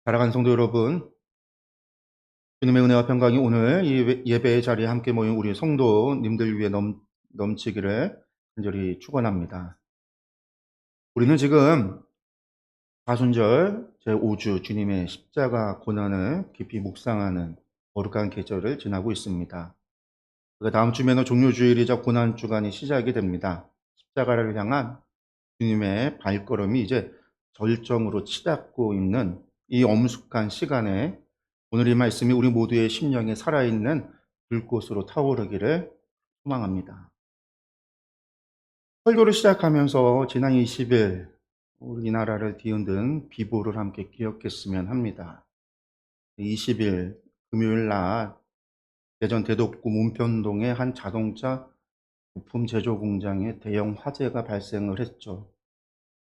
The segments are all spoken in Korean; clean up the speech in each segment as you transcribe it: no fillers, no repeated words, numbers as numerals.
사랑하는 성도 여러분, 주님의 은혜와 평강이 오늘 이 예배의 자리에 함께 모인 우리 성도님들 위해 넘치기를 간절히 축원합니다. 우리는 지금 사순절 제5주 주님의 십자가 고난을 깊이 묵상하는 거룩한 계절을 지나고 있습니다. 그 다음 주면은 종료주일이자 고난 주간이 시작이 됩니다. 십자가를 향한 주님의 발걸음이 이제 절정으로 치닫고 있는 이 엄숙한 시간에 오늘 이 말씀이 우리 모두의 심령에 살아있는 불꽃으로 타오르기를 소망합니다. 설교를 시작하면서 지난 20일 우리나라를 뒤흔든 비보를 함께 기억했으면 합니다. 20일 금요일 날 대전 대덕구 문편동의 한 자동차 부품 제조 공장에 대형 화재가 발생을 했죠.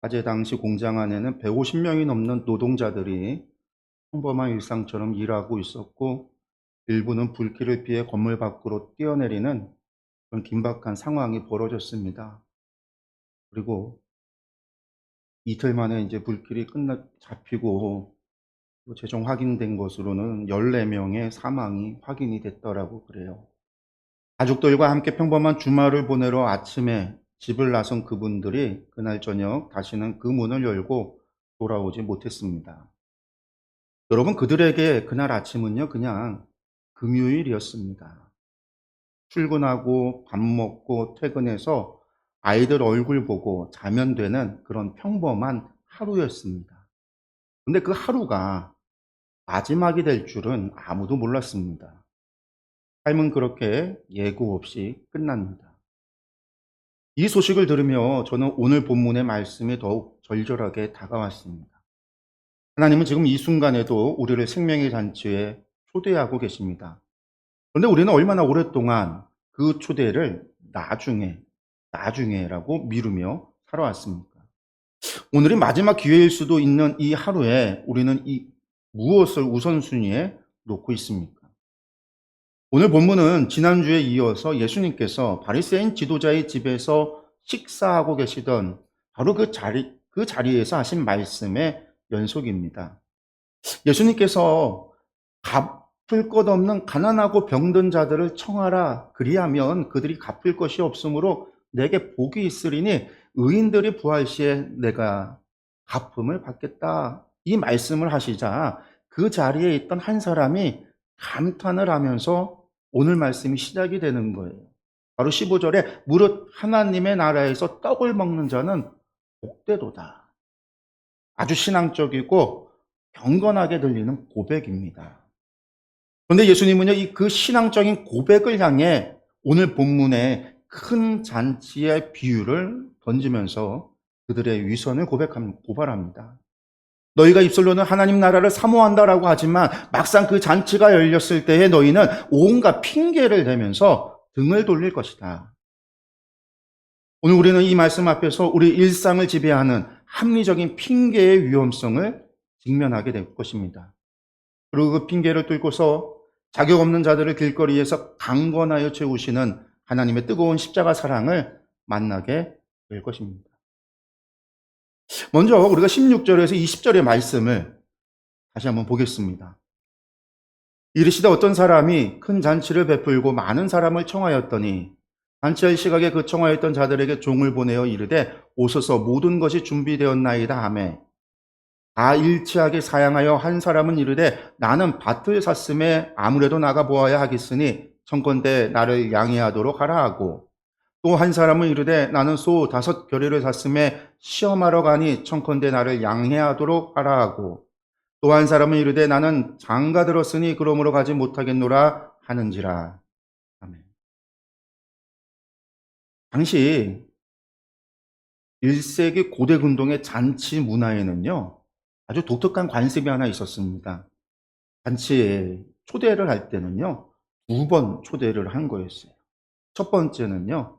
화재 당시 공장 안에는 150명이 넘는 노동자들이 평범한 일상처럼 일하고 있었고, 일부는 불길을 피해 건물 밖으로 뛰어내리는 그런 긴박한 상황이 벌어졌습니다. 그리고 이틀 만에 이제 불길이 잡히고, 또 최종 확인된 것으로는 14명의 사망이 확인이 됐더라고 그래요. 가족들과 함께 평범한 주말을 보내러 아침에 집을 나선 그분들이 그날 저녁 다시는 그 문을 열고 돌아오지 못했습니다. 여러분, 그들에게 그날 아침은요, 그냥 금요일이었습니다. 출근하고 밥 먹고 퇴근해서 아이들 얼굴 보고 자면 되는 그런 평범한 하루였습니다. 근데 그 하루가 마지막이 될 줄은 아무도 몰랐습니다. 삶은 그렇게 예고 없이 끝납니다. 이 소식을 들으며 저는 오늘 본문의 말씀이 더욱 절절하게 다가왔습니다. 하나님은 지금 이 순간에도 우리를 생명의 잔치에 초대하고 계십니다. 그런데 우리는 얼마나 오랫동안 그 초대를 나중에라고 미루며 살아왔습니까? 오늘이 마지막 기회일 수도 있는 이 하루에 우리는 무엇을 우선순위에 놓고 있습니까? 오늘 본문은 지난주에 이어서 예수님께서 바리새인 지도자의 집에서 식사하고 계시던 바로 그 자리에서 하신 말씀의 연속입니다. 예수님께서 갚을 것 없는 가난하고 병든 자들을 청하라. 그리하면 그들이 갚을 것이 없으므로 내게 복이 있으리니 의인들이 부활 시에 내가 갚음을 받겠다. 이 말씀을 하시자 그 자리에 있던 한 사람이 감탄을 하면서 오늘 말씀이 시작이 되는 거예요. 바로 15절에 무릇 하나님의 나라에서 떡을 먹는 자는 복되도다. 아주 신앙적이고 경건하게 들리는 고백입니다. 그런데 예수님은요, 그 신앙적인 고백을 향해 오늘 본문의 큰 잔치의 비유를 던지면서 그들의 위선을 고발합니다. 너희가 입술로는 하나님 나라를 사모한다라고 하지만 막상 그 잔치가 열렸을 때에 너희는 온갖 핑계를 대면서 등을 돌릴 것이다. 오늘 우리는 이 말씀 앞에서 우리 일상을 지배하는 합리적인 핑계의 위험성을 직면하게 될 것입니다. 그리고 그 핑계를 뚫고서 자격 없는 자들을 길거리에서 강권하여 채우시는 하나님의 뜨거운 십자가 사랑을 만나게 될 것입니다. 먼저 우리가 16절에서 20절의 말씀을 다시 한번 보겠습니다. 이르시되 어떤 사람이 큰 잔치를 베풀고 많은 사람을 청하였더니 잔치할 시각에 그 청하였던 자들에게 종을 보내어 이르되 오소서 모든 것이 준비되었나이다 하매 다 일치하게 사양하여 한 사람은 이르되 나는 밭을 샀음에 아무래도 나가 보아야 하겠으니 청컨대 나를 양해하도록 하라 하고 또 한 사람은 이르되 나는 소 5 겨레를 샀음에 시험하러 가니 청컨대 나를 양해하도록 하라 하고 또 한 사람은 이르되 나는 장가 들었으니 그러므로 가지 못하겠노라 하는지라. 아멘. 당시 1세기 고대 근동의 잔치 문화에는요, 아주 독특한 관습이 하나 있었습니다. 잔치에 초대를 할 때는요, 2번 초대를 한 거였어요. 첫 번째는요,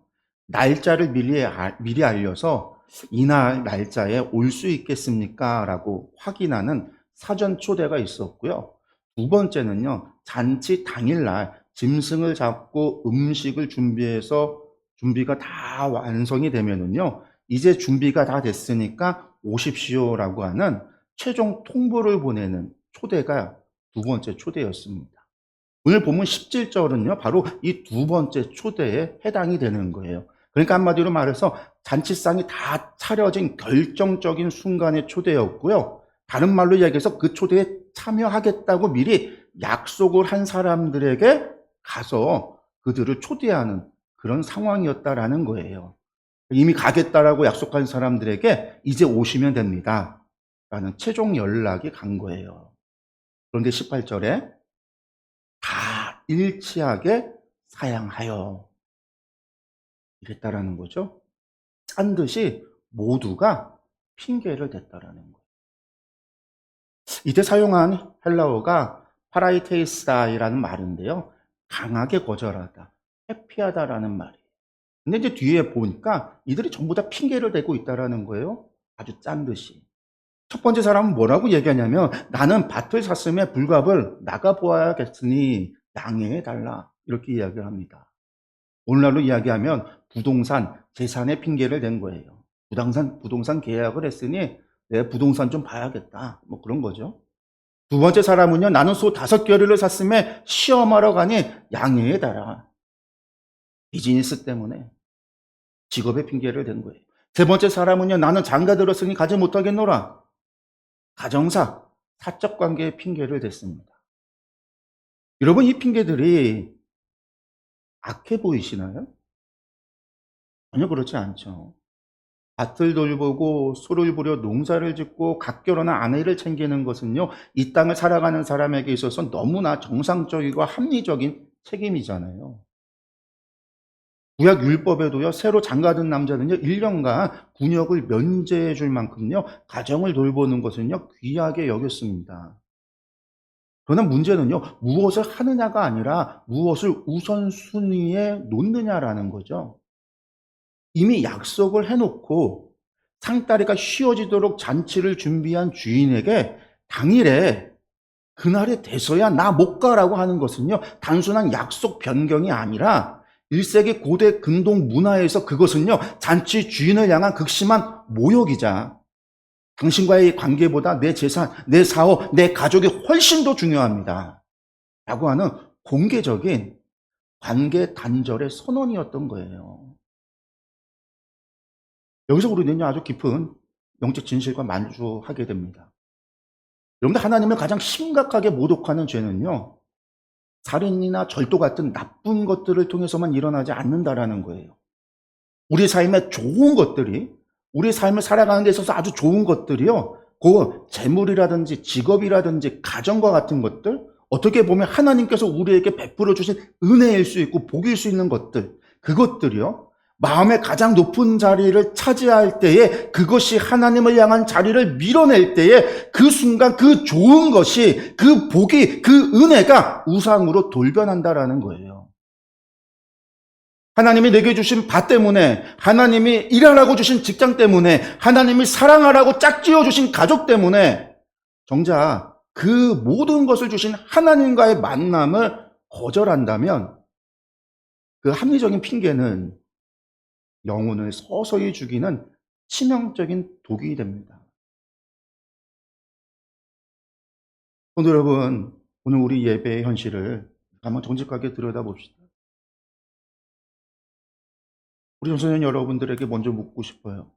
날짜를 미리 알려서 이날 날짜에 올 수 있겠습니까? 라고 확인하는 사전 초대가 있었고요. 두 번째는요, 잔치 당일날 짐승을 잡고 음식을 준비해서 준비가 다 완성이 되면은요, 이제 준비가 다 됐으니까 오십시오라고 하는 최종 통보를 보내는 초대가 두 번째 초대였습니다. 오늘 본문 17절은요, 바로 이 두 번째 초대에 해당이 되는 거예요. 그러니까 한마디로 말해서 잔치상이 다 차려진 결정적인 순간의 초대였고요. 다른 말로 이야기해서 그 초대에 참여하겠다고 미리 약속을 한 사람들에게 가서 그들을 초대하는 그런 상황이었다라는 거예요. 이미 가겠다라고 약속한 사람들에게 이제 오시면 됩니다 라는 최종 연락이 간 거예요. 그런데 18절에 다 일치하게 사양하여 이랬다라는 거죠. 짠 듯이 모두가 핑계를 댔다라는 거예요. 이때 사용한 헬라어가 파라이테이스다이라는 말인데요. 강하게 거절하다, 회피하다라는 말이에요. 근데 이제 뒤에 보니까 이들이 전부 다 핑계를 대고 있다라는 거예요. 아주 짠 듯이. 첫 번째 사람은 뭐라고 얘기하냐면 나는 밭을 샀음에 불갑을 나가보아야겠으니 양해해달라 이렇게 이야기를 합니다. 오늘날로 이야기하면 부동산, 재산의 핑계를 댄 거예요. 부동산 계약을 했으니 내 부동산 좀 봐야겠다 뭐 그런 거죠. 두 번째 사람은요, 나는 소 5겨리를 샀음에 시험하러 가니 양해해달라. 비즈니스 때문에 직업의 핑계를 댄 거예요. 세 번째 사람은요, 나는 장가 들었으니 가지 못하겠노라. 가정사, 사적 관계의 핑계를 댔습니다. 여러분, 이 핑계들이 악해 보이시나요? 전혀 그렇지 않죠. 밭을 돌보고 소를 부려 농사를 짓고 갓결혼한 아내를 챙기는 것은요, 이 땅을 살아가는 사람에게 있어서 너무나 정상적이고 합리적인 책임이잖아요. 구약 율법에도요, 새로 장가든 남자는요, 1년간 군역을 면제해 줄 만큼요, 가정을 돌보는 것은요, 귀하게 여겼습니다. 그러나 문제는요, 무엇을 하느냐가 아니라 무엇을 우선순위에 놓느냐라는 거죠. 이미 약속을 해놓고 상다리가 휘어지도록 잔치를 준비한 주인에게 당일에 그날이 돼서야 나 못 가라고 하는 것은요, 단순한 약속 변경이 아니라 1세기 고대 근동 문화에서 그것은요, 잔치 주인을 향한 극심한 모욕이자 당신과의 관계보다 내 재산, 내 사업, 내 가족이 훨씬 더 중요합니다 라고 하는 공개적인 관계 단절의 선언이었던 거예요. 여기서 우리는요, 아주 깊은 영적 진실과 만주하게 됩니다. 여러분들, 하나님을 가장 심각하게 모독하는 죄는요, 살인이나 절도 같은 나쁜 것들을 통해서만 일어나지 않는다라는 거예요. 우리 삶에 좋은 것들이, 우리 삶을 살아가는 데 있어서 아주 좋은 것들이요, 그 재물이라든지 직업이라든지 가정과 같은 것들, 어떻게 보면 하나님께서 우리에게 베풀어 주신 은혜일 수 있고 복일 수 있는 것들, 그것들이요, 마음의 가장 높은 자리를 차지할 때에 그것이 하나님을 향한 자리를 밀어낼 때에 그 순간 그 좋은 것이, 그 복이, 그 은혜가 우상으로 돌변한다라는 거예요. 하나님이 내게 주신 밭 때문에, 하나님이 일하라고 주신 직장 때문에, 하나님이 사랑하라고 짝지어 주신 가족 때문에 정작 그 모든 것을 주신 하나님과의 만남을 거절한다면 그 합리적인 핑계는 영혼을 서서히 죽이는 치명적인 독이 됩니다. 오늘 여러분, 오늘 우리 예배의 현실을 한번 정직하게 들여다봅시다. 우리 청소년 여러분들에게 먼저 묻고 싶어요.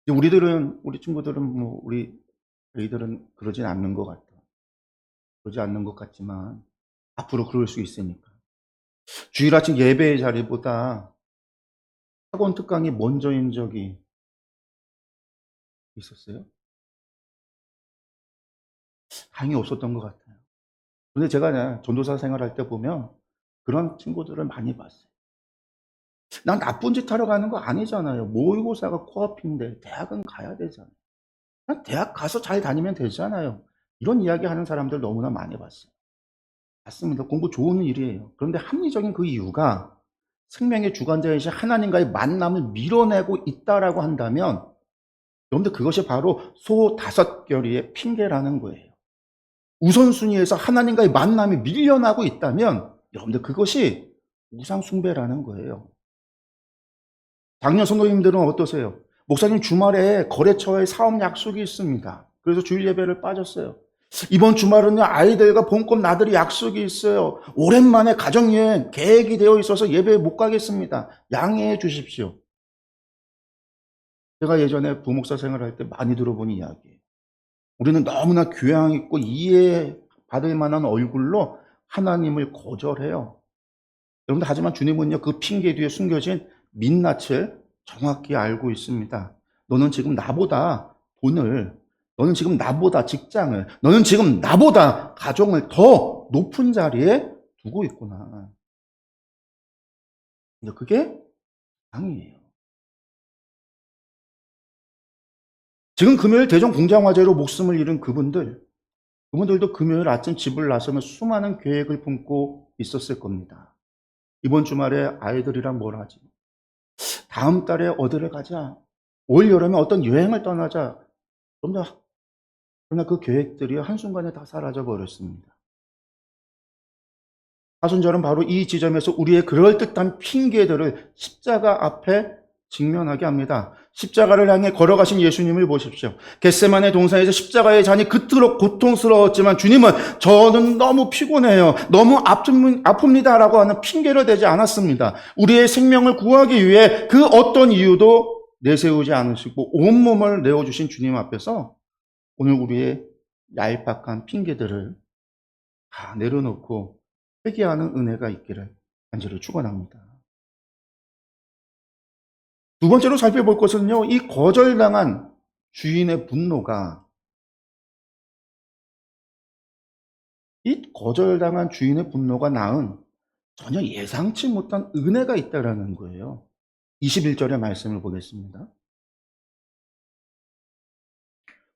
우리 친구들은 우리 애들은 그러진 않는 것 같아. 그러지 않는 것 같지만 앞으로 그럴 수 있으니까. 주일 아침 예배의 자리보다 학원 특강이 먼저인 적이 있었어요? 다행히 없었던 것 같아요. 근데 제가 전도사 생활할 때 보면 그런 친구들을 많이 봤어요. 난 나쁜 짓 하러 가는 거 아니잖아요. 모의고사가 코앞인데 대학은 가야 되잖아요. 난 대학 가서 잘 다니면 되잖아요. 이런 이야기 하는 사람들 너무나 많이 봤어요. 맞습니다. 공부 좋은 일이에요. 그런데 합리적인 그 이유가 생명의 주관자이신 하나님과의 만남을 밀어내고 있다라고 한다면 여러분들, 그것이 바로 소 5겨리의 핑계라는 거예요. 우선순위에서 하나님과의 만남이 밀려나고 있다면 여러분들, 그것이 우상숭배라는 거예요. 작년 성도님들은 어떠세요? 목사님, 주말에 거래처에 사업 약속이 있습니다. 그래서 주일 예배를 빠졌어요. 이번 주말은요, 아이들과 봄꽃 나들이 약속이 있어요. 오랜만에 가정여행 계획이 되어 있어서 예배에 못 가겠습니다. 양해해 주십시오. 제가 예전에 부목사 생활할 때 많이 들어본 이야기예요. 우리는 너무나 교양 있고 이해받을 만한 얼굴로 하나님을 거절해요. 여러분들, 하지만 주님은요, 그 핑계 뒤에 숨겨진 민낯을 정확히 알고 있습니다. 너는 지금 나보다 돈을, 너는 지금 나보다 직장을, 너는 지금 나보다 가정을 더 높은 자리에 두고 있구나. 근데 그게 당이에요. 지금 금요일 대전 공장화재로 목숨을 잃은 그분들도 금요일 아침 집을 나서면 수많은 계획을 품고 있었을 겁니다. 이번 주말에 아이들이랑 뭘 하지? 다음 달에 어디를 가자? 올 여름에 어떤 여행을 떠나자? 그러나 그 계획들이 한순간에 다 사라져 버렸습니다. 사순절은 바로 이 지점에서 우리의 그럴듯한 핑계들을 십자가 앞에 직면하게 합니다. 십자가를 향해 걸어가신 예수님을 보십시오. 겟세마네 동산에서 십자가의 잔이 그토록 고통스러웠지만 주님은 저는 너무 피곤해요, 너무 아픕니다라고 하는 핑계를 대지 않았습니다. 우리의 생명을 구하기 위해 그 어떤 이유도 내세우지 않으시고 온몸을 내어주신 주님 앞에서 오늘 우리의 얄팍한 핑계들을 다 내려놓고 회개하는 은혜가 있기를 간절히 축원합니다. 두 번째로 살펴볼 것은요, 이 거절당한 주인의 분노가, 낳은 전혀 예상치 못한 은혜가 있다라는 거예요. 21절의 말씀을 보겠습니다.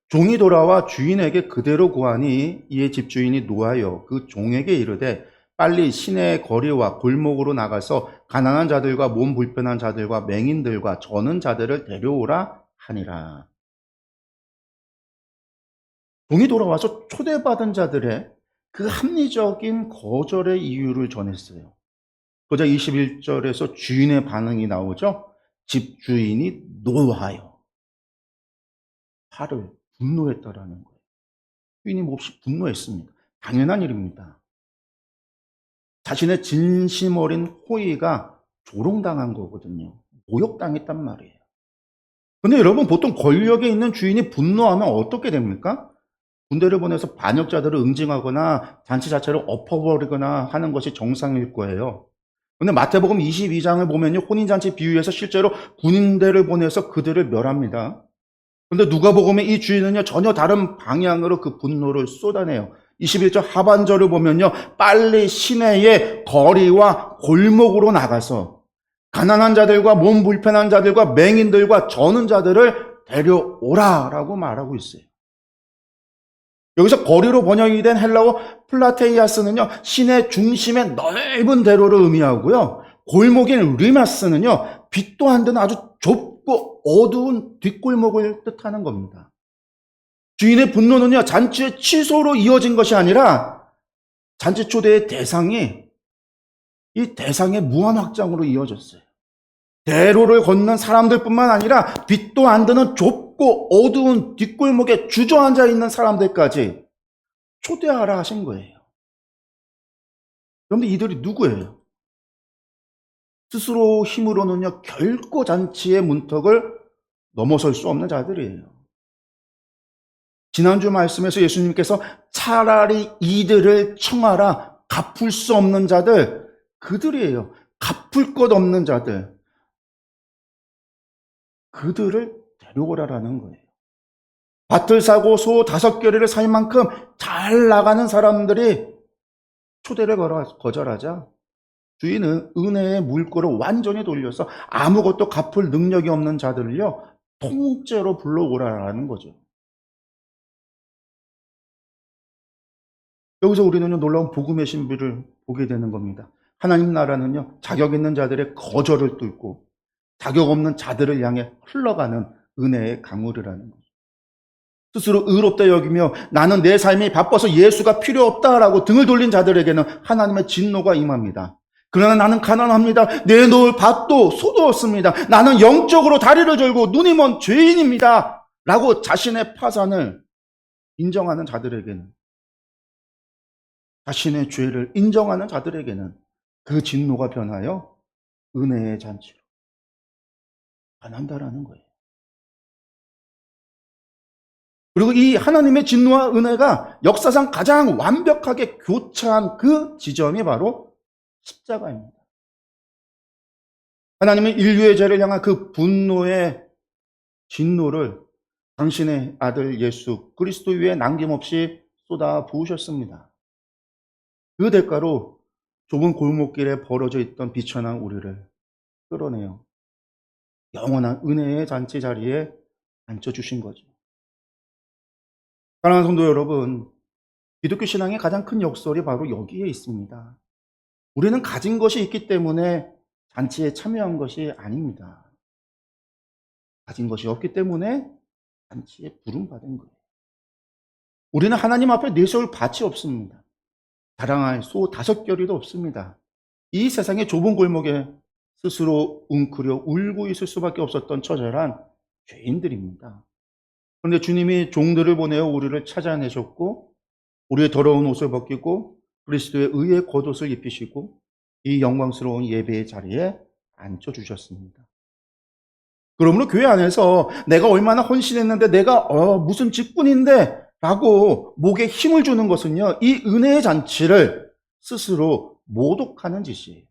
종이 돌아와 주인에게 그대로 구하니 이에 집주인이 노하여 그 종에게 이르되 빨리 시내의 거리와 골목으로 나가서 가난한 자들과 몸 불편한 자들과 맹인들과 저는 자들을 데려오라 하니라. 종이 돌아와서 초대받은 자들의 그 합리적인 거절의 이유를 전했어요. 그러자 21절에서 주인의 반응이 나오죠. 집주인이 노하여, 분노했다라는 거예요. 주인이 몹시 분노했습니다. 당연한 일입니다. 자신의 진심 어린 호의가 조롱당한 거거든요. 모욕당했단 말이에요. 근데 여러분, 보통 권력에 있는 주인이 분노하면 어떻게 됩니까? 군대를 보내서 반역자들을 응징하거나 잔치 자체를 엎어버리거나 하는 것이 정상일 거예요. 근데 마태복음 22장을 보면요, 혼인잔치 비유에서 실제로 군대를 보내서 그들을 멸합니다. 근데 누가복음의 이 주인은요, 전혀 다른 방향으로 그 분노를 쏟아내요. 21절 하반절을 보면요, 빨리 시내의 거리와 골목으로 나가서 가난한 자들과 몸 불편한 자들과 맹인들과 저는 자들을 데려오라라고 말하고 있어요. 여기서 거리로 번역이 된 헬라어 플라테이아스는요, 시내 중심의 넓은 대로를 의미하고요, 골목인 리마스는요, 빛도 안 드는 아주 좁고 어두운 뒷골목을 뜻하는 겁니다. 주인의 분노는요, 잔치의 취소로 이어진 것이 아니라 잔치 초대의 이 대상의 무한 확장으로 이어졌어요. 대로를 걷는 사람들뿐만 아니라 빛도 안 드는 좁고 어두운 뒷골목에 주저앉아 있는 사람들까지 초대하라 하신 거예요. 그런데 이들이 누구예요? 스스로 힘으로는요, 결코 잔치의 문턱을 넘어설 수 없는 자들이에요. 지난주 말씀에서 예수님께서 차라리 이들을 청하라, 갚을 수 없는 자들, 그들이에요. 갚을 것 없는 자들. 그들을 데려오라라는 거예요. 밭을 사고 소 5겨레를 살 만큼 잘 나가는 사람들이 초대를 거절하자 주인은 은혜의 물꼬를 완전히 돌려서 아무것도 갚을 능력이 없는 자들을요, 통째로 불러오라라는 거죠. 여기서 우리는 놀라운 복음의 신비를 보게 되는 겁니다. 하나님 나라는요, 자격 있는 자들의 거절을 뚫고 자격 없는 자들을 향해 흘러가는 은혜의 강물이라는 거죠. 스스로 의롭다 여기며 나는 내 삶이 바빠서 예수가 필요 없다라고 등을 돌린 자들에게는 하나님의 진노가 임합니다. 그러나 나는 가난합니다. 내놓을 밭도 소도 없습니다. 나는 영적으로 다리를 절고 눈이 먼 죄인입니다 라고 자신의 파산을 인정하는 자들에게는 자신의 죄를 인정하는 자들에게는 그 진노가 변하여 은혜의 잔치로 변한다라는 거예요. 그리고 이 하나님의 진노와 은혜가 역사상 가장 완벽하게 교차한 그 지점이 바로 십자가입니다. 하나님은 인류의 죄를 향한 그 분노의 진노를 당신의 아들 예수 그리스도 위에 남김없이 쏟아 부으셨습니다. 그 대가로 좁은 골목길에 벌어져 있던 비천한 우리를 끌어내어 영원한 은혜의 잔치 자리에 앉혀주신 거죠. 사랑하는 성도 여러분, 기독교 신앙의 가장 큰 역설이 바로 여기에 있습니다. 우리는 가진 것이 있기 때문에 잔치에 참여한 것이 아닙니다. 가진 것이 없기 때문에 잔치에 부름받은 거예요. 우리는 하나님 앞에 내세울 밭이 없습니다. 자랑할 소 5겨리도 없습니다. 이 세상의 좁은 골목에 스스로 웅크려 울고 있을 수밖에 없었던 처절한 죄인들입니다. 그런데 주님이 종들을 보내어 우리를 찾아내셨고 우리의 더러운 옷을 벗기고 그리스도의 의의 겉옷을 입히시고 이 영광스러운 예배의 자리에 앉혀주셨습니다. 그러므로 교회 안에서 내가 얼마나 헌신했는데 내가 무슨 직분인데 라고 목에 힘을 주는 것은요, 이 은혜의 잔치를 스스로 모독하는 짓이에요.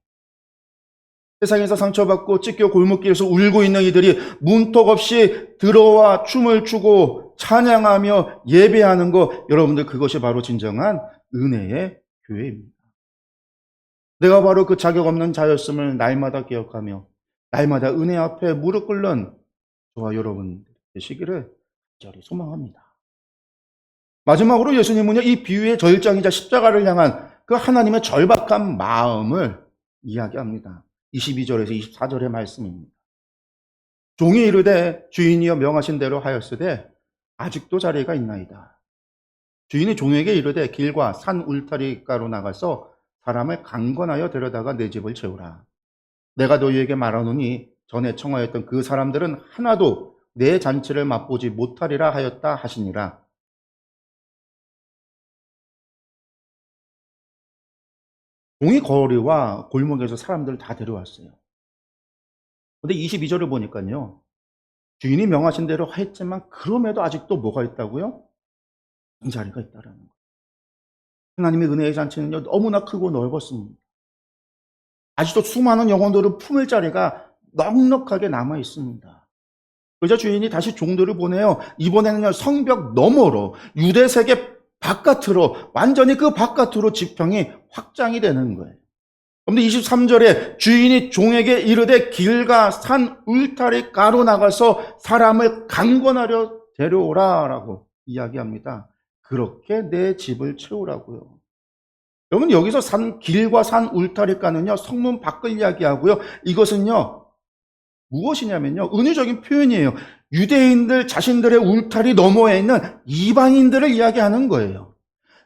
세상에서 상처받고 찢겨 골목길에서 울고 있는 이들이 문턱 없이 들어와 춤을 추고 찬양하며 예배하는 것, 여러분들 그것이 바로 진정한 은혜의 교회입니다. 내가 바로 그 자격 없는 자였음을 날마다 기억하며 날마다 은혜 앞에 무릎 꿇는 저와 여러분 되시기를 간절히 소망합니다. 마지막으로 예수님은요, 이 비유의 절정이자 십자가를 향한 그 하나님의 절박한 마음을 이야기합니다. 22절에서 24절의 말씀입니다. 종이 이르되 주인이여 명하신 대로 하였으되 아직도 자리가 있나이다. 주인이 종에게 이르되 길과 산 울타리가로 나가서 사람을 강권하여 데려다가 내 집을 채우라. 내가 너희에게 말하노니 전에 청하였던 그 사람들은 하나도 내 잔치를 맛보지 못하리라 하였다 하시니라. 종이 거리와 골목에서 사람들을 다 데려왔어요. 근데 22절을 보니까요, 주인이 명하신 대로 했지만 그럼에도 아직도 뭐가 있다고요? 빈자리가 있다라는 거예요. 하나님의 은혜의 잔치는요, 너무나 크고 넓었습니다. 아직도 수많은 영혼들을 품을 자리가 넉넉하게 남아 있습니다. 그러자 주인이 다시 종들을 보내요. 이번에는요, 성벽 너머로 유대 세계 바깥으로, 완전히 그 바깥으로 지평이 확장이 되는 거예요. 그런데 23절에 주인이 종에게 이르되 길과 산 울타리 가로 나가서 사람을 강권하려 데려오라 라고 이야기합니다. 그렇게 내 집을 채우라고요. 여러분, 여기서 길과 산 울타리가는요, 성문 밖을 이야기하고요. 이것은요, 무엇이냐면요, 은유적인 표현이에요. 유대인들 자신들의 울타리 너머에 있는 이방인들을 이야기하는 거예요.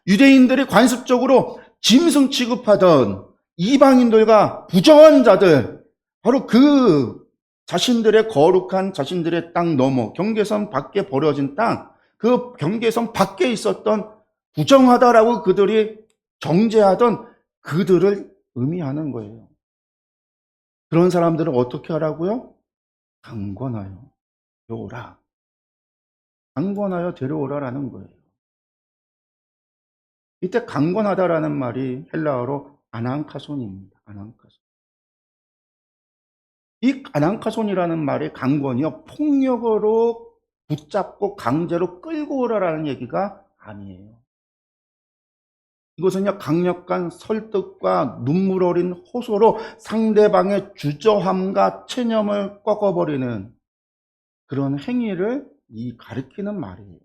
유대인들이 관습적으로 짐승 취급하던 이방인들과 부정한 자들, 바로 그 자신들의 거룩한 자신들의 땅 너머, 경계선 밖에 버려진 땅, 그 경계선 밖에 있었던 부정하다라고 그들이 정죄하던 그들을 의미하는 거예요. 그런 사람들은 어떻게 하라고요? 강권하여 데려오라. 강권하여 데려오라라는 거예요. 이때 강권하다라는 말이 헬라어로 아난카손입니다. 아난카손. 이 아난카손이라는 말의 강권이요, 폭력으로 붙잡고 강제로 끌고 오라라는 얘기가 아니에요. 이것은요, 강력한 설득과 눈물 어린 호소로 상대방의 주저함과 체념을 꺾어버리는 그런 행위를 가리키는 말이에요.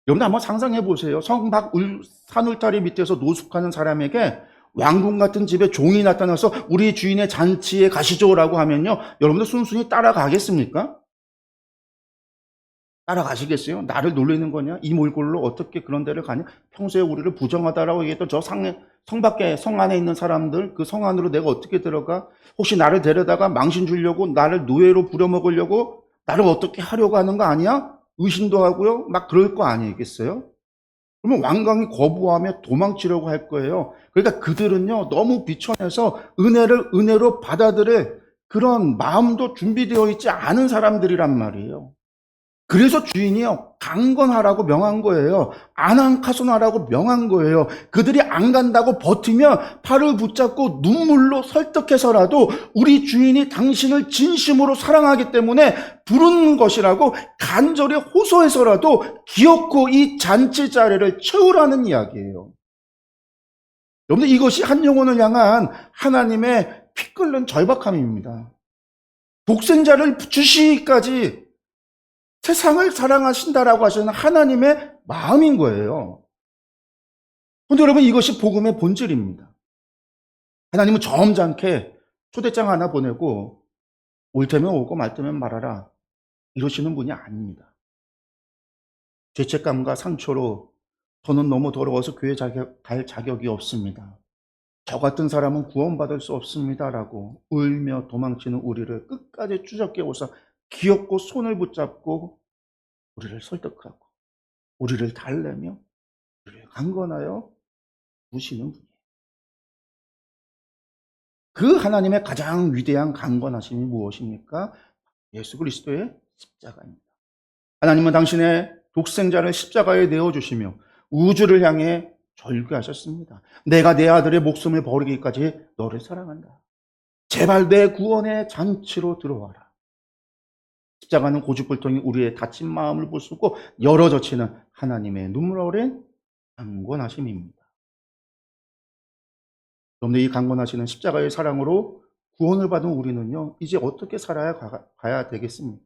여러분 한번 상상해 보세요. 성박 산울타리 밑에서 노숙하는 사람에게 왕궁 같은 집에 종이 나타나서 우리 주인의 잔치에 가시죠라고 하면요, 여러분들 순순히 따라가겠습니까? 따라가시겠어요? 나를 놀리는 거냐? 이 몰골로 어떻게 그런 데를 가냐? 평소에 우리를 부정하다라고 얘기했던 저 성 밖에, 성 안에 있는 사람들, 그 성 안으로 내가 어떻게 들어가? 혹시 나를 데려다가 망신 주려고, 나를 노예로 부려먹으려고, 나를 어떻게 하려고 하는 거 아니야? 의심도 하고요, 막 그럴 거 아니겠어요? 그러면 완강히 거부하며 도망치려고 할 거예요. 그러니까 그들은요, 너무 비천해서 은혜를 은혜로 받아들일 그런 마음도 준비되어 있지 않은 사람들이란 말이에요. 그래서 주인이요, 강건하라고 명한 거예요. 아난카손하라고 명한 거예요. 그들이 안 간다고 버티면 팔을 붙잡고 눈물로 설득해서라도 우리 주인이 당신을 진심으로 사랑하기 때문에 부른 것이라고 간절히 호소해서라도 기어코 이 잔치 자리를 채우라는 이야기예요. 여러분들, 이것이 한 영혼을 향한 하나님의 피 끓는 절박함입니다. 독생자를 주시기까지 세상을 사랑하신다라고 하시는 하나님의 마음인 거예요. 그런데 여러분, 이것이 복음의 본질입니다. 하나님은 점잖게 초대장 하나 보내고 올 테면 오고 말 테면 말아라, 이러시는 분이 아닙니다. 죄책감과 상처로 저는 너무 더러워서 교회 갈 자격이 없습니다, 저 같은 사람은 구원받을 수 없습니다라고 울며 도망치는 우리를 끝까지 추적해 오사 귀엽고 손을 붙잡고 우리를 설득하고 우리를 달래며 우리를 강건하여 부시는 분이에요. 그 하나님의 가장 위대한 강건하심이 무엇입니까? 예수 그리스도의 십자가입니다. 하나님은 당신의 독생자를 십자가에 내어주시며 우주를 향해 절규하셨습니다. 내가 내 아들의 목숨을 버리기까지 너를 사랑한다. 제발 내 구원의 잔치로 들어와라. 십자가는 고집불통이 우리의 다친 마음을 부수고 열어젖히는 하나님의 눈물 어린 강건하심입니다. 그런데 이 강건하시는 십자가의 사랑으로 구원을 받은 우리는요, 이제 어떻게 살아야 가야 되겠습니까?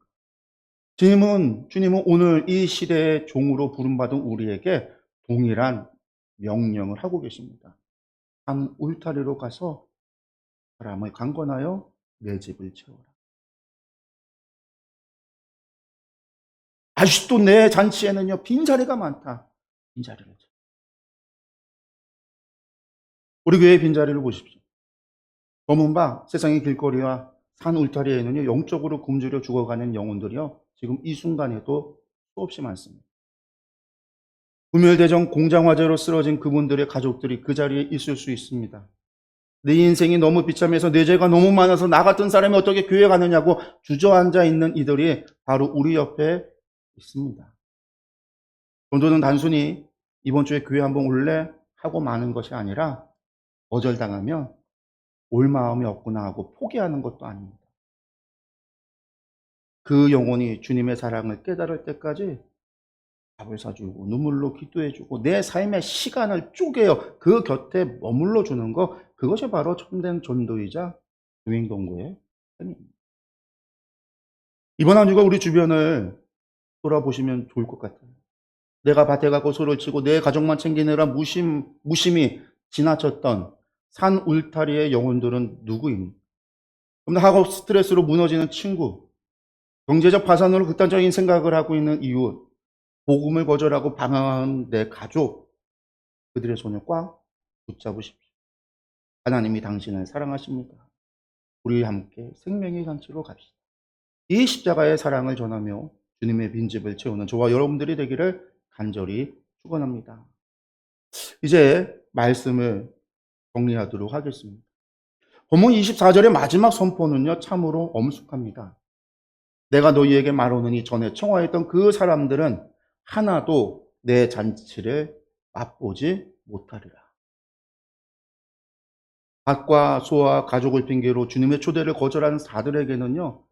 주님은 오늘 이 시대의 종으로 부름받은 우리에게 동일한 명령을 하고 계십니다. 산 울타리로 가서 사람을 강건하여 내 집을 채워라. 아직도 내 잔치에는요, 빈자리가 많다. 빈자리를 채워. 우리 교회의 빈자리를 보십시오. 검은 바 세상의 길거리와 산 울타리에는요, 영적으로 굶주려 죽어가는 영혼들이요, 지금 이 순간에도 수없이 많습니다. 구멸대전 공장화재로 쓰러진 그분들의 가족들이 그 자리에 있을 수 있습니다. 내 인생이 너무 비참해서 내 죄가 너무 많아서 나 같은 사람이 어떻게 교회 가느냐고 주저앉아 있는 이들이 바로 우리 옆에 있습니다. 전도는 단순히 이번 주에 교회 한번 올래 하고 마는 것이 아니라 거절당하면 올 마음이 없구나 하고 포기하는 것도 아닙니다. 그 영혼이 주님의 사랑을 깨달을 때까지 밥을 사주고 눈물로 기도해주고 내 삶의 시간을 쪼개어 그 곁에 머물러 주는 것, 그것이 바로 참된 전도이자 교행동거의 삶입니다. 이번 한 주가 우리 주변을 돌아보시면 좋을 것 같아요. 내가 밭에 가고 소를 치고 내 가족만 챙기느라 무심히 지나쳤던 산 울타리의 영혼들은 누구입니까? 학업 스트레스로 무너지는 친구, 경제적 파산으로 극단적인 생각을 하고 있는 이웃, 복음을 거절하고 방황하는 내 가족, 그들의 손을 꽉 붙잡으십시오. 하나님이 당신을 사랑하십니다. 우리 함께 생명의 잔치로 갑시다. 이 십자가의 사랑을 전하며 주님의 빈집을 채우는 저와 여러분들이 되기를 간절히 축원합니다. 이제 말씀을 정리하도록 하겠습니다. 본문 24절의 마지막 선포는요, 참으로 엄숙합니다. 내가 너희에게 말하노니 전에 청하였던 그 사람들은 하나도 내 잔치를 맛보지 못하리라. 밭과 소와 가족을 핑계로 주님의 초대를 거절한 자들에게는요,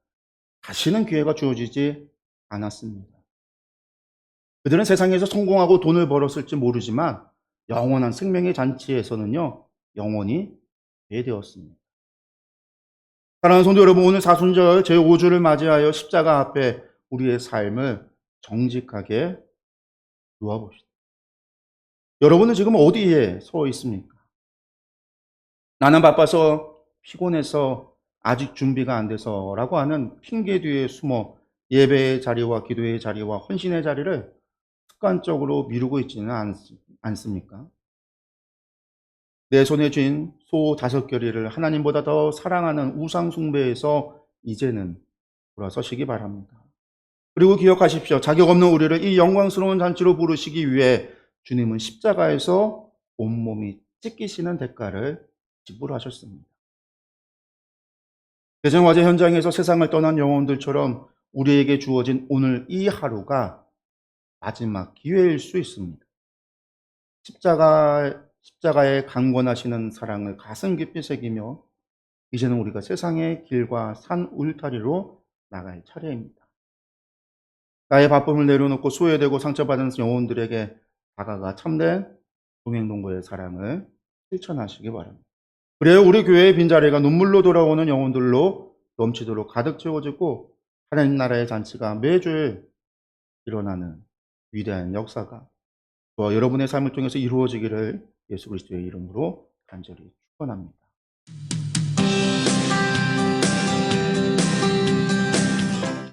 다시는 기회가 주어지지 않았습니다. 그들은 세상에서 성공하고 돈을 벌었을지 모르지만 영원한 생명의 잔치에서는요, 영원히 배되었습니다. 사랑하는 성도 여러분, 오늘 사순절 제5주를 맞이하여 십자가 앞에 우리의 삶을 정직하게 놓아봅시다. 여러분은 지금 어디에 서 있습니까? 나는 바빠서, 피곤해서, 아직 준비가 안 돼서 라고 하는 핑계 뒤에 숨어 예배의 자리와 기도의 자리와 헌신의 자리를 습관적으로 미루고 있지는 않습니까? 내 손에 쥔 소 5결의를 하나님보다 더 사랑하는 우상 숭배에서 이제는 돌아서시기 바랍니다. 그리고 기억하십시오. 자격 없는 우리를 이 영광스러운 잔치로 부르시기 위해 주님은 십자가에서 온몸이 찢기시는 대가를 지불하셨습니다. 대정화재 현장에서 세상을 떠난 영혼들처럼 우리에게 주어진 오늘 이 하루가 마지막 기회일 수 있습니다. 십자가의 강권하시는 사랑을 가슴 깊이 새기며 이제는 우리가 세상의 길과 산 울타리로 나갈 차례입니다. 나의 바쁨을 내려놓고 소외되고 상처받은 영혼들에게 다가가 참된 동행동거의 사랑을 실천하시기 바랍니다. 그래야 우리 교회의 빈자리가 눈물로 돌아오는 영혼들로 넘치도록 가득 채워지고 하나님 나라의 잔치가 매주 일어나는 위대한 역사가 저와 여러분의 삶을 통해서 이루어지기를 예수 그리스도의 이름으로 간절히 축원합니다.